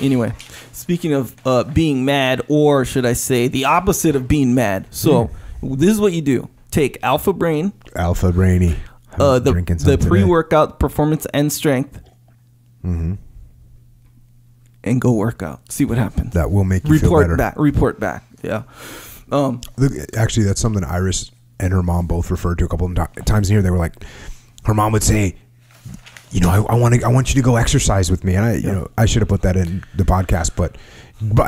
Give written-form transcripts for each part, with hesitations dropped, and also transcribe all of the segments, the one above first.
Anyway, speaking of being mad, or should I say the opposite of being mad. So this is what you do. Take Alpha Brainy. The pre-workout performance and strength. And go work out. See what happens. That will make you feel better. Report back. Yeah. Actually, that's something Iris and her mom both referred to a couple of times in here. They were like, her mom would say, I want you to go exercise with me. And I should have put that in the podcast, but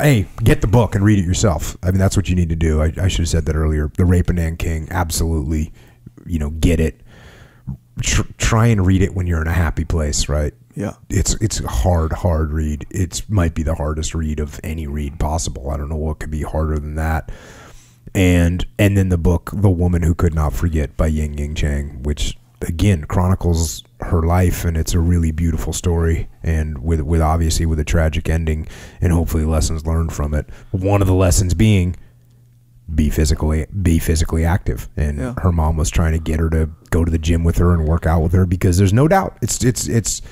hey, get the book and read it yourself. I mean, that's what you need to do. I should have said that earlier. The Rape and Ann King, absolutely, get it. Try and read it when you're in a happy place, right? Yeah. It's a hard read. It might be the hardest read of any read possible. I don't know what could be harder than that. And then the book, The Woman Who Could Not Forget by Ying Chang, which again chronicles her life, and it's a really beautiful story, and with obviously with a tragic ending, and hopefully lessons learned from it. One of the lessons being be physically active, and her mom was trying to get her to go to the gym with her and work out with her, because there's no doubt it's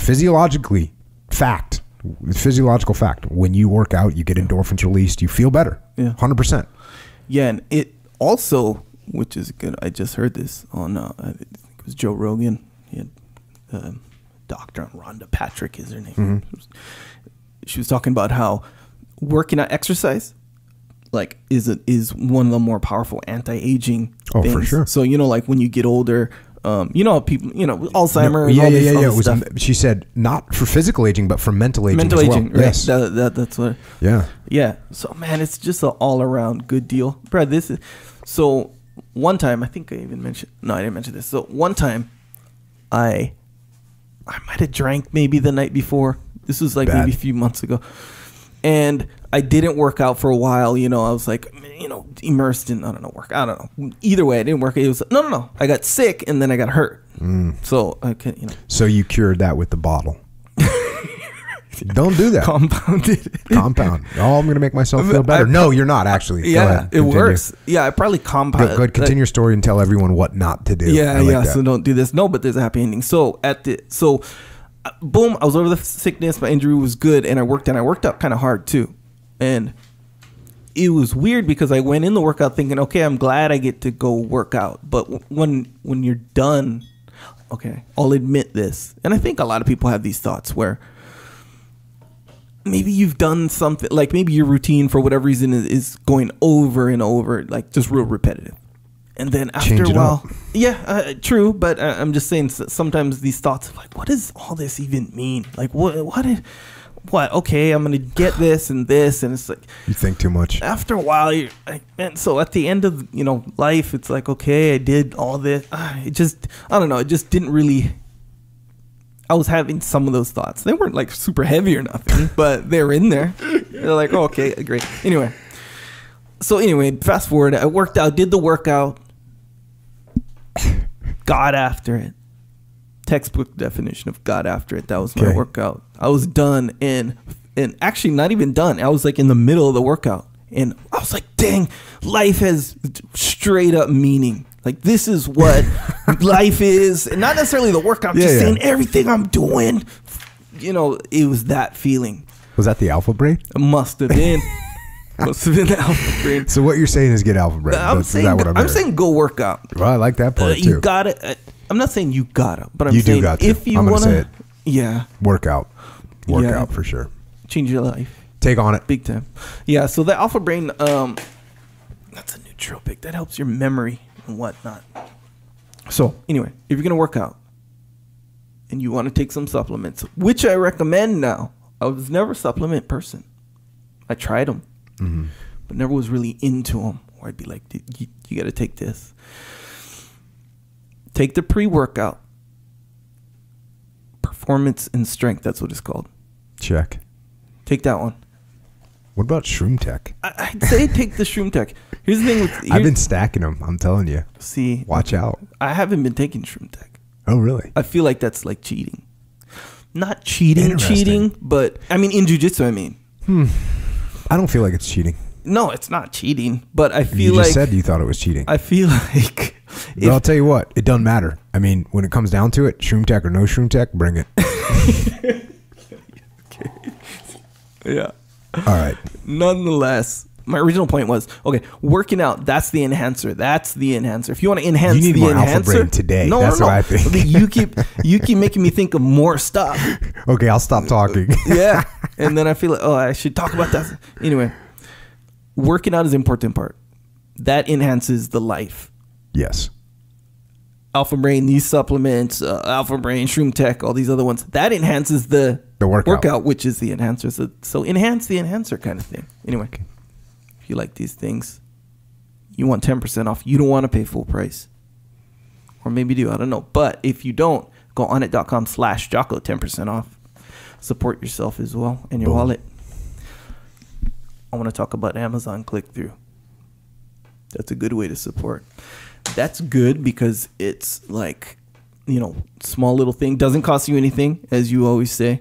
physiologically fact. It's physiological fact. When you work out, you get endorphins released, you feel better. 100%. Yeah, and it also, which is good, I just heard this on I think it was Joe Rogan. He had doctor on Rhonda Patrick is her name. She was talking about how working out, exercise, like is one of the more powerful anti-aging things. For sure. So like when you get older, people, Alzheimer's. She said not for physical aging, but for mental aging. Mental as well. aging, right? Yes. That's what. Yeah. So man, it's just an all-around good deal, Brad. So one time, I think I even mentioned. No, I didn't mention this. So one time, I might have drank maybe the night before. This was like maybe a few months ago, and I didn't work out for a while. I was like, immersed in, I don't know. Either way, I didn't work. It was no. I got sick and then I got hurt. So So you cured that with the bottle. Don't do that. Compound. Oh, I'm going to make myself feel better. No, you're not actually. Yeah, it works. Yeah, I probably compound. Go ahead, continue your story and tell everyone what not to do. Yeah. So don't do this. No, but there's a happy ending. So boom, I was over the sickness. My injury was good, and I worked out kind of hard too, and it was weird because I went in the workout thinking, okay, I'm glad I get to go work out. But when you're done, okay, I'll admit this, and I think a lot of people have these thoughts where maybe you've done something, like maybe your routine for whatever reason is going over and over, like just real repetitive. And then after a while, true. But I'm just saying sometimes these thoughts of like, what does all this even mean? Like, what? Okay, I'm going to get this. And it's like, you think too much. After a while, and so at the end of, life, it's like, okay, I did all this. I don't know. It just didn't really. I was having some of those thoughts. They weren't like super heavy or nothing, but they were in there. They're like, oh, okay, great. Anyway, fast forward. I worked out, did the workout, got after it. Textbook definition of got after it. That was my workout. I was done, and actually not even done. I was like in the middle of the workout, and I was like, dang, life has straight up meaning. Like, this is what life is. And not necessarily the workout, just saying everything I'm doing. It was that feeling. Was that the alpha brain? It must have been. Must have been the alpha brain. So what you're saying is get alpha brain. I'm saying go work out. Well, I like that part too. You got it. I'm not saying you gotta, but I'm saying if you want to, work out for sure. Change your life. Take on it. Big time. Yeah. So the alpha brain, that's a nootropic that helps your memory and whatnot. So anyway, if you're gonna work out and you want to take some supplements, which I recommend now. I was never a supplement person. I tried them, but never was really into them. Or I'd be like, you got to take this. Take the pre-workout. Performance and strength, that's what it's called. Check. Take that one. What about Shroom Tech? I'd say take the Shroom Tech. Here's the thing. I've been stacking them, I'm telling you. See. Watch out. I haven't been taking Shroom Tech. Oh, really? I feel like that's like cheating. Not cheating, but I mean in jiu-jitsu, I mean. I don't feel like it's cheating. No, it's not cheating, but I feel you like... You just said you thought it was cheating. I feel like... But I'll tell you what, it doesn't matter. I mean, when it comes down to it, Shroom Tech or no Shroom Tech, bring it. Yeah. All right. Nonetheless, my original point was, okay, working out, that's the enhancer. If you want to enhance You need the more enhancer. alpha brain today. That's what I think. Okay, you keep making me think of more stuff. Okay, I'll stop talking. Yeah. And then I feel like, oh, I should talk about that. Anyway, working out is the important part. That enhances the life. Yes. Alpha Brain, these supplements, Alpha Brain, Shroom Tech, all these other ones, that enhances the workout, which is the enhancer. So enhance the enhancer kind of thing. Anyway, if you like these things, you want 10% off. You don't want to pay full price. Or maybe you do, I don't know. But if you don't, go onit.com/Jocko, 10% off. Support yourself as well and your wallet. I want to talk about Amazon click-through. That's a good way to support. That's good because it's like, small little thing. Doesn't cost you anything, as you always say.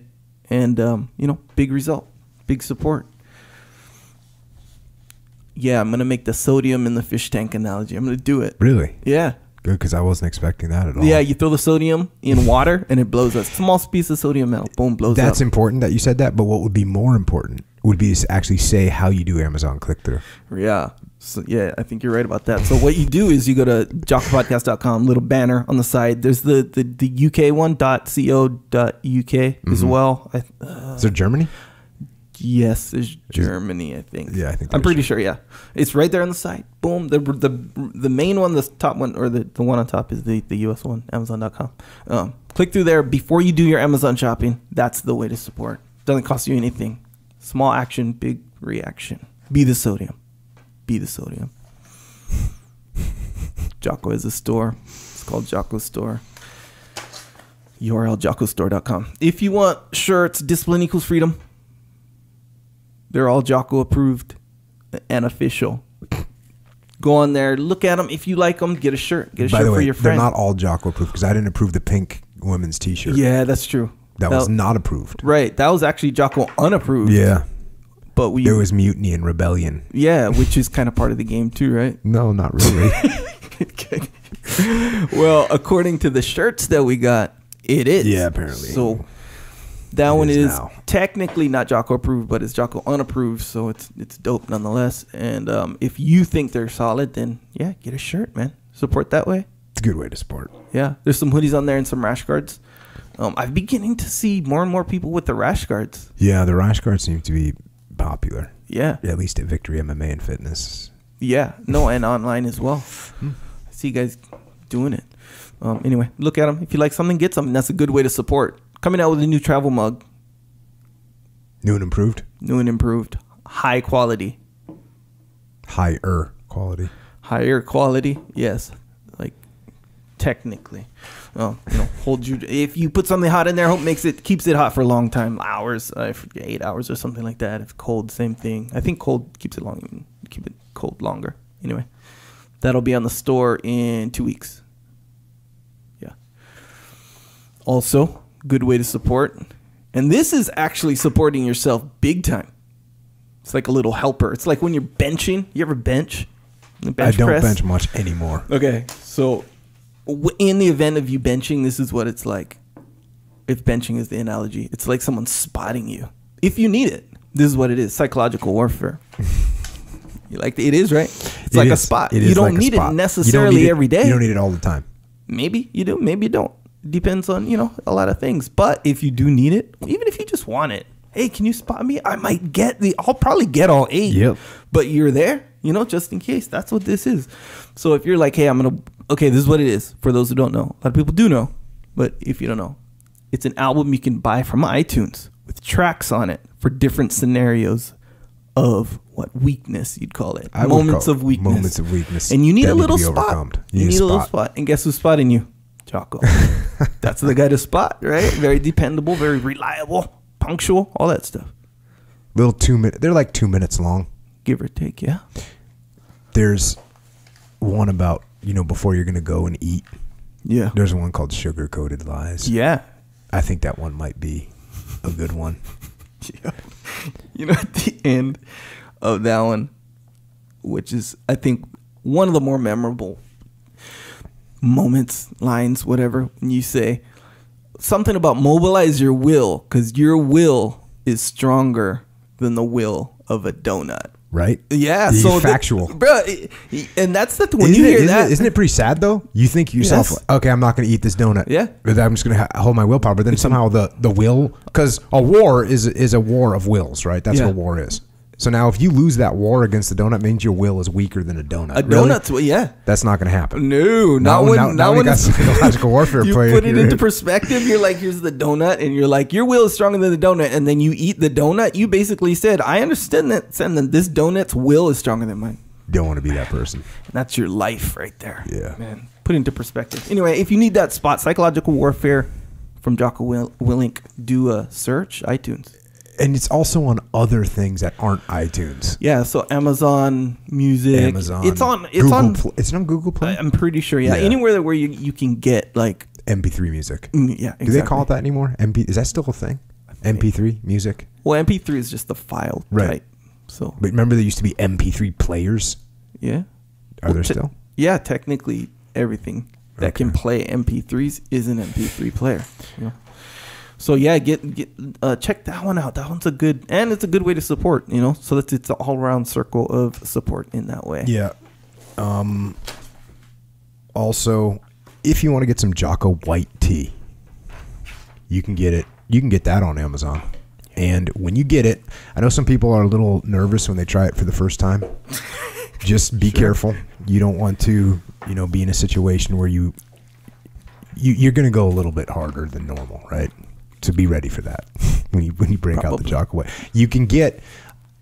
And, big result. Big support. Yeah, I'm going to make the sodium in the fish tank analogy. I'm going to do it. Really? Yeah. Good, because I wasn't expecting that at all. Yeah, you throw the sodium in water and it blows a small piece of sodium metal. Boom, blows up. That's important that you said that, but what would be more important would be to actually say how you do Amazon click-through. Yeah. So, yeah, I think you're right about that. So what you do is you go to jockopodcast.com, little banner on the side. There's the UK one, .co.uk as well. Is there Germany? Yes, there's Germany, I think. Yeah, I think I'm pretty sure, yeah. It's right there on the side. Boom. The main one, the top one, or the one on top is the US one, Amazon.com. Click through there before you do your Amazon shopping. That's the way to support. Doesn't cost you anything. Small action, big reaction. Be the sodium. Be the sodium. Jocko is a store. It's called Jocko Store. URL jockostore.com. If you want shirts, discipline equals freedom. They're all Jocko approved and official. Go on there, look at them. If you like them, get a shirt. Get a shirt for your friend. They're not all Jocko approved because I didn't approve the pink women's t-shirt. Yeah, that's true. That was not approved. Right. That was actually Jocko unapproved. Yeah. But there was mutiny and rebellion. Yeah, which is kind of part of the game too, right? No, not really. Well, according to the shirts that we got, it is. Yeah, apparently. So that one is technically not Jocko approved, but it's Jocko unapproved, so it's dope nonetheless. And if you think they're solid, then yeah, get a shirt, man. Support that way. It's a good way to support. Yeah, there's some hoodies on there and some rash guards. I'm beginning to see more and more people with the rash guards. Yeah, the rash guards seem to be popular. Yeah. At least at Victory MMA and Fitness. Yeah. No, and online as well. I see you guys doing it. Anyway, look at them. If you like something, get something. That's a good way to support. Coming out with a new travel mug. New and improved? New and improved. High quality. Higher quality. Higher quality, yes. Like, technically. Hold you. If you put something hot in there, keeps it hot for a long time. Hours, I forget, 8 hours or something like that. If cold, same thing. I think cold keep it cold longer. Anyway, that'll be on the store in 2 weeks. Yeah. Also, good way to support. And this is actually supporting yourself big time. It's like a little helper. It's like when you're benching. You ever bench? I don't bench much anymore. Okay, so in the event of you benching, this is what it's like. If benching is the analogy, it's like someone spotting you. If you need it, this is what it is: psychological warfare. It is, right? It's like a spot. You don't need it necessarily every day. You don't need it all the time. Maybe you do. Maybe you don't. Depends on a lot of things. But if you do need it, even if you just want it, hey, can you spot me? I'll probably get all 8. Yep. But you're there, just in case. That's what this is. So if you're like, hey, this is what it is. For those who don't know, a lot of people do know, but if you don't know, it's an album you can buy from iTunes with tracks on it for different scenarios of what weakness you'd call it. Moments of weakness. And you need a little spot. You need a little spot. And guess who's spotting you? Jocko. That's the guy to spot, right? Very dependable, very reliable, punctual, all that stuff. Little 2 minutes. They're like 2 minutes long. Give or take, yeah. There's one about, before you're going to go and eat. Yeah. There's one called Sugar Coated Lies. Yeah. I think that one might be a good one. Yeah. At the end of that one, which is, I think, one of the more memorable moments, lines, whatever, when you say something about mobilize your will, because your will is stronger than the will of a donut. Right? Yeah, He's so factual. Bro, and that's the when you hear that. Isn't it pretty sad though? You think to yourself, Yes. okay, I'm not going to eat this donut. Yeah. But I'm just going to hold my willpower. But then somehow the will, because a war is a war of wills, right? That's Yeah. what a war is. So now if you lose that war against the donut, it means your will is weaker than a donut. A donut's, yeah. That's not going to happen. No, not when we got psychological warfare you playing put it here. into perspective. You're like, here's the donut, and you're like, your will is stronger than the donut, and then you eat the donut. You basically said, I understand that this donut's will is stronger than mine. Don't want to be that person. And that's your life right there. Yeah. Man, put it into perspective. Anyway, if you need that spot, Psychological Warfare from Jocko Willink, do a search, iTunes. And it's also on other things that aren't iTunes. Yeah, so Amazon Music. Amazon. It's on It's on Google Play? I'm pretty sure, yeah. Anywhere where you can get like MP3 music. Yeah, exactly. Do they call it that anymore? Is that still a thing? MP3 music? Well, MP3 is just the file type. So, but remember there used to be MP3 players? Yeah. Are there still? Yeah, technically everything that can play MP3s is an MP3 player. You know? So yeah, check that one out. That one's it's a good way to support, you know, so that it's an all around circle of support in that way. Yeah. Also, if you want to get some Jocko white tea, you can get it. You can get that on Amazon. And when you get it, I know some people are a little nervous when they try it for the first time. Just be careful. You don't want to, be in a situation where you're going to go a little bit harder than normal, right? So be ready for that when you break out the Jocko white. You can get,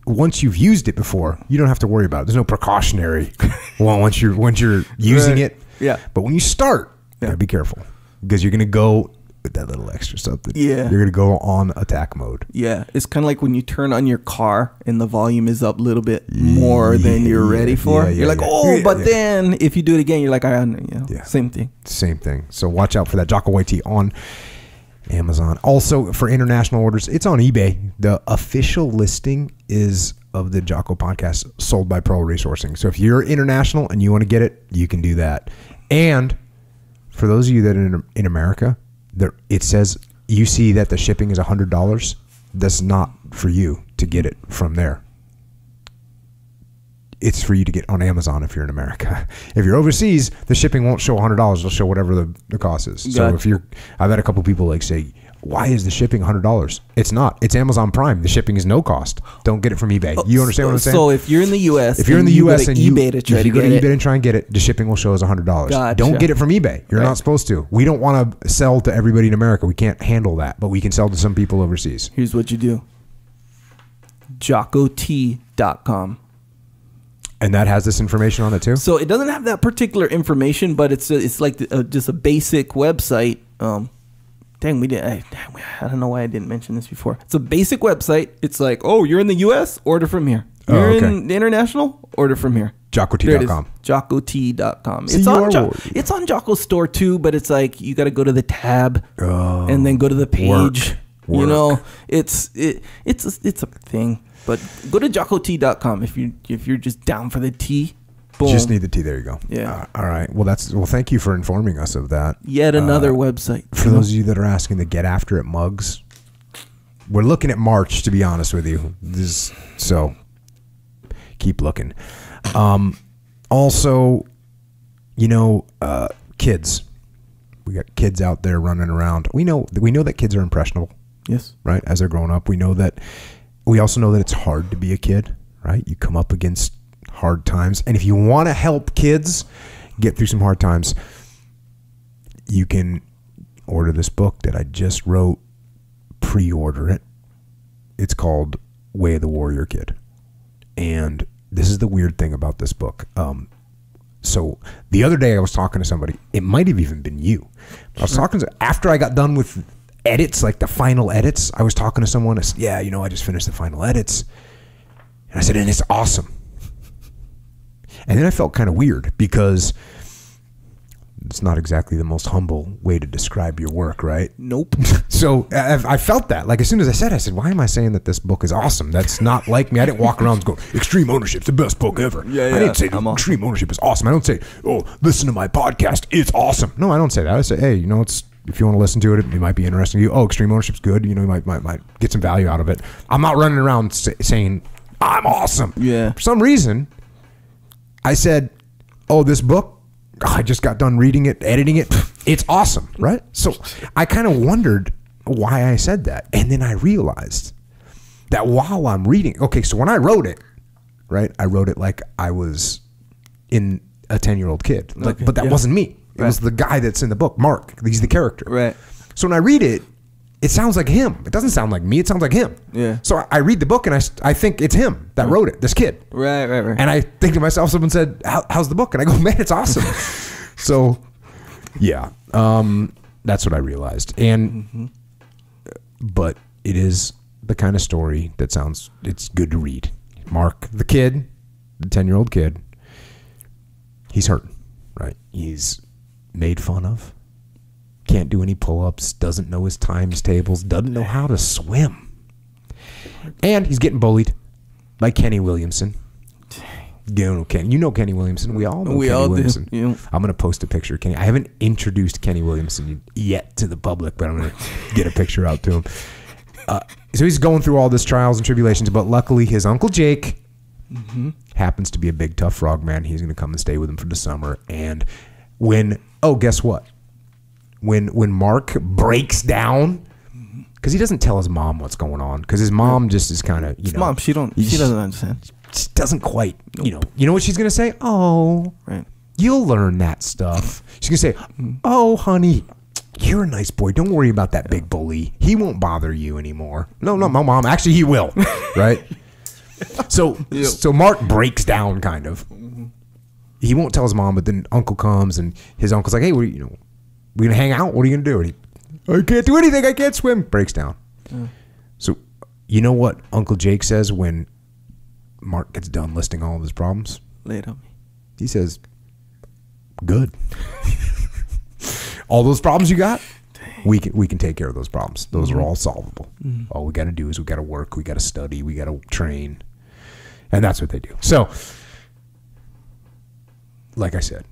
once you've used it before, you don't have to worry about it. There's no precautionary once you're using it. Yeah. But when you start, be careful because you're going to go with that little extra something. Yeah. You're going to go on attack mode. Yeah. It's kind of like when you turn on your car and the volume is up a little bit more than you're ready for. You're like, then if you do it again, you're like, same thing. Same thing. So watch out for that Jocko white tea on Amazon. Also, for international orders, it's on eBay. The official listing is of the Jocko Podcast sold by Pearl Resourcing. So if you're international and you want to get it, you can do that. And for those of you that are in America, it says you see that the shipping is $100. That's not for you to get it from there. It's for you to get on Amazon if you're in America. If you're overseas, the shipping won't show $100. It'll show whatever the cost is. So I've had a couple people say, why is the shipping $100? It's not. It's Amazon Prime. The shipping is no cost. Don't get it from eBay. You understand what I'm saying? So if you're in the U.S. If you're in the U.S. and you go to eBay and try and get it, the shipping will show as $100. Gotcha. Don't get it from eBay. You're not supposed to. We don't want to sell to everybody in America. We can't handle that, but we can sell to some people overseas. Here's what you do. JockoT.com. And that has this information on it too? So it doesn't have that particular information, but it's like just a basic website. I don't know why I didn't mention this before. It's a basic website. It's like, you're in the U.S., order from here. You're in the international, order from here. JockoT.com. JockoT.com. It's on Jocko's store too, but it's like you got to go to the tab and then go to the page. Work. It's a thing. But go to JockoT.com if you're just down for the tea. Boom. Just need the tea. There you go. Yeah. All right. Well, thank you for informing us of that. Yet another website. For those of you that are asking the Get After It mugs, we're looking at March, to be honest with you. So keep looking. Also, kids. We got kids out there running around. We know that kids are impressionable. Yes. Right? As they're growing up. We also know that it's hard to be a kid, right? You come up against hard times. And if you want to help kids get through some hard times, you can order this book that I just wrote. Pre-order it. It's called Way of the Warrior Kid. And this is the weird thing about this book. So the other day I was talking to somebody. It might have even been you. I was talking after I got done with edits, like the final edits. I was talking to someone. I said, I just finished the final edits. And I said, and it's awesome. And then I felt kind of weird because it's not exactly the most humble way to describe your work, right? Nope. So I felt that. Like as soon as I said, why am I saying that this book is awesome? That's not like me. I didn't walk around and go, Extreme Ownership's the best book ever. Yeah. I didn't say Extreme Ownership is awesome. I don't say, listen to my podcast. It's awesome. No, I don't say that. I say, hey, if you want to listen to it might be interesting to you. Oh, Extreme Ownership's good. You know, you might get some value out of it. I'm not running around saying I'm awesome. Yeah. For some reason, I said, oh, this book, I just got done reading it, editing it. It's awesome, right? So I kind of wondered why I said that. And then I realized that while I'm reading, okay, so when I wrote it, right, I wrote it like I was in a 10-year-old kid. Like, but that wasn't me. It was the guy that's in the book, Mark. He's the character. Right. So when I read it, it sounds like him. It doesn't sound like me. It sounds like him. Yeah. So I read the book and I think it's him that wrote it, this kid. Right. And I think to myself, someone said, how's the book? And I go, man, it's awesome. So, yeah, that's what I realized. And, but it is the kind of story that it's good to read. Mark, the kid, the 10-year-old kid, he's hurting, right? He's made fun of, can't do any pull-ups, doesn't know his times tables, doesn't know how to swim. And he's getting bullied by Kenny Williamson. You know Kenny Williamson. We all know Kenny Williamson. Yeah. I'm going to post a picture of Kenny. I haven't introduced Kenny Williamson yet to the public, but I'm going to get a picture out to him. So he's going through all this trials and tribulations, but luckily his Uncle Jake happens to be a big, tough frog man. He's going to come and stay with him for the summer. And guess what? When Mark breaks down, because he doesn't tell his mom what's going on, because his mom just is kind of, His mom, she doesn't understand. She doesn't quite, you know what she's going to say? Oh, right. You'll learn that stuff. She's going to say, oh, honey, you're a nice boy. Don't worry about that big bully. He won't bother you anymore. No, my mom. Actually, he will. Right? So Mark breaks down, kind of. He won't tell his mom, but then Uncle comes, and his uncle's like, hey, we going to hang out? What are you going to do? And I can't do anything. I can't swim. Breaks down. So you know what Uncle Jake says when Mark gets done listing all of his problems? Lay it on me. He says, good. All those problems you got, we can take care of those problems. Those are all solvable. All we got to do is we got to work, we got to study, we got to train. And that's what they do. So, like I said,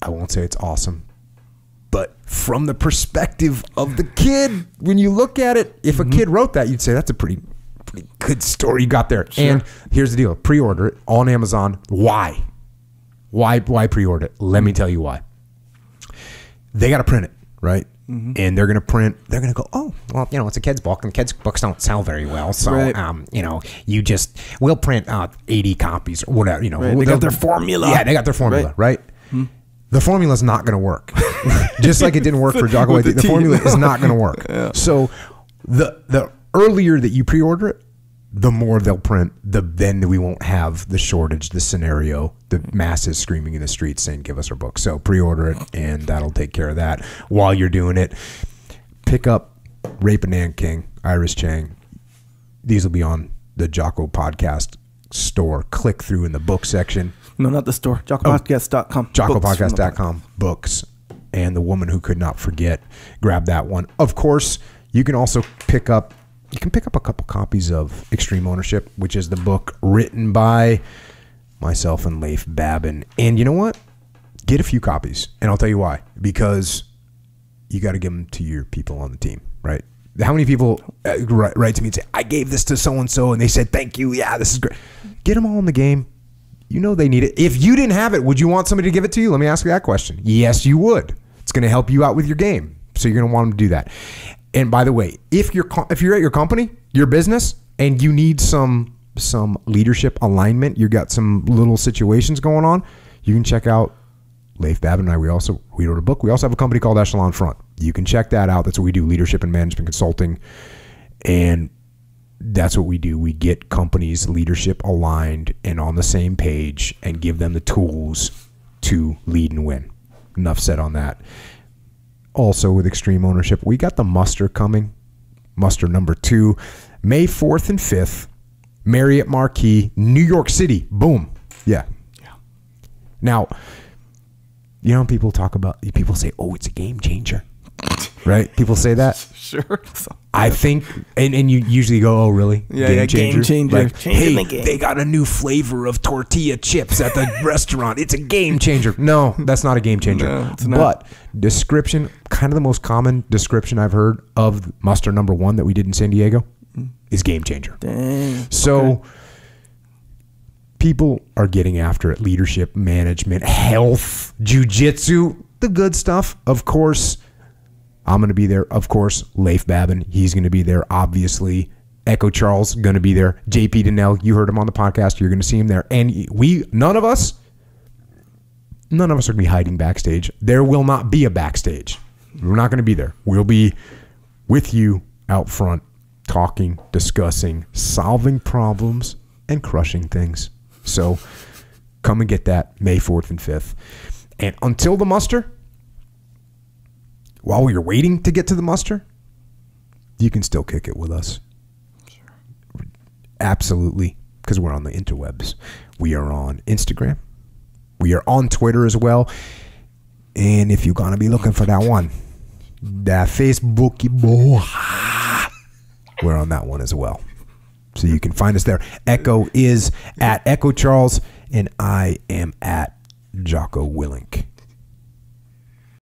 I won't say it's awesome, but from the perspective of the kid, when you look at it, if a kid wrote that, you'd say that's a pretty good story you got there. Sure. And here's the deal. Pre-order it on Amazon. Why pre-order it? Let me tell you why. They got to print it, right? And they're going to go, oh, well, it's a kid's book, and kids' books don't sell very well. So, we'll print 80 copies or whatever, Right. They got their formula. Yeah, they got their formula, right? The formula's not going to work. Just like it didn't work for Jocko. The formula is not going to work. Yeah. So the earlier that you pre-order it, the more they'll print, then we won't have the shortage, the scenario, the masses screaming in the streets saying, give us our book. So pre-order it, and that'll take care of that. While you're doing it, pick up Rape and Nan King, Iris Chang. These will be on the Jocko Podcast store. Click through in the book section. No, not the store. JockoPodcast.com. JockoPodcast.com. Books. And The Woman Who Could Not Forget. Grab that one. Of course, you can also pick up a couple copies of Extreme Ownership, which is the book written by myself and Leif Babin. And you know what? Get a few copies. And I'll tell you why. Because you got to give them to your people on the team, right? How many people write to me and say, I gave this to so-and-so, and they said, thank you. Yeah, this is great. Get them all in the game. You know they need it. If you didn't have it, would you want somebody to give it to you? Let me ask you that question. Yes, you would. It's going to help you out with your game. So you're going to want them to do that. And by the way, if you're at your company, your business, and you need some leadership alignment, you got some little situations going on, you can check out Leif Babin and I. We wrote a book. We also have a company called Echelon Front. You can check that out. That's what we do, leadership and management consulting. And that's what we do. We get companies leadership aligned and on the same page and give them the tools to lead and win. Enough said on that. Also with Extreme Ownership, we got the muster coming. Muster number 2, May 4th and 5th, Marriott Marquis, New York City. Boom. Yeah. Now, people say, oh, it's a game changer. right? People say that. Sure. So, I think, and you usually go, oh, really? Yeah, game changer. Like, Changing hey, the game. they got a new flavor of tortilla chips at the restaurant. It's a game changer. No, that's not a game changer. No, it's not. But description, kind of the most common description I've heard of muster number 1 that we did in San Diego is game changer. Dang. So people are getting after it. Leadership, management, health, jiu-jitsu, the good stuff. Of course, I'm going to be there. Of course, Leif Babin, he's going to be there. Obviously, Echo Charles going to be there. JP Donnell, you heard him on the podcast. You're going to see him there. And none of us are going to be hiding backstage. There will not be a backstage. We're not going to be there. We'll be with you out front, talking, discussing, solving problems, and crushing things. So come and get that May 4th and 5th. And until the muster, while you're waiting to get to the muster, you can still kick it with us. Sure. Absolutely, because we're on the interwebs. We are on Instagram. We are on Twitter as well. And if you're going to be looking for that one, that Facebooky boy, we're on that one as well. So you can find us there. Echo is at Echo Charles, and I am at Jocko Willink.